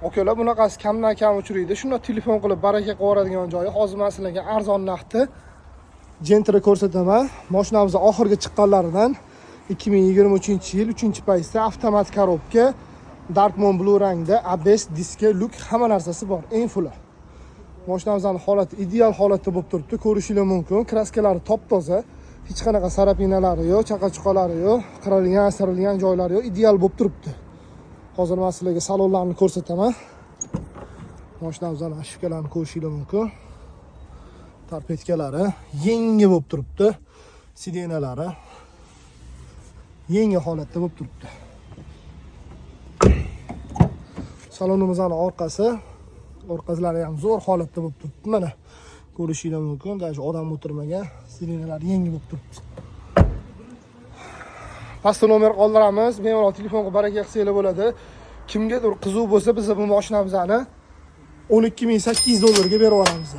Akalar, bunaqasi kamdan kam uchraydi. Shunda telefon qilib baraka qilib yuboradigan joyi. Hozir men sizlarga arzon narxda Gentra ko'rsataman. Mashinamiz oxirgi chiqqanlaridan 2023-yil 3-paytda avtomat korobka, Darkmon Blue rangda, ABS, diska, luk hamma narsasi bor. Eng full. Mashinamizning holati ideal holatda bo'lib turibdi. Ko'rishingiz mumkin. Kraskalari top-toza. Hech qanaqa sarapinalari yo'q, chaqachuqalari yo'q, qirilgan, sirilgan joylari yo'q. Ideal bo'lib turibdi. Hozir men sizlarga salonlarni ko'rsataman. Mashinamizning ashkalarni ko'rishingiz mumkin. Tarpetkalari yangi bo'lib turibdi. Sidenalari yangi holatda bo'lib turibdi. Salonimizning orqalari ham zo'r holatda bo'lib turibdi. Mana ko'rishingiz mumkin. Даже odam o'tirmagan. Sidenalar yangi bo'lib turibdi. Pastda nomer qoldiramiz. Bemalol telefon qilib baraka qilsanglar bo'ladi. Kimgadir qiziq bo'lsa, biz bu mashinamizni $12,800 ga berib olamiz.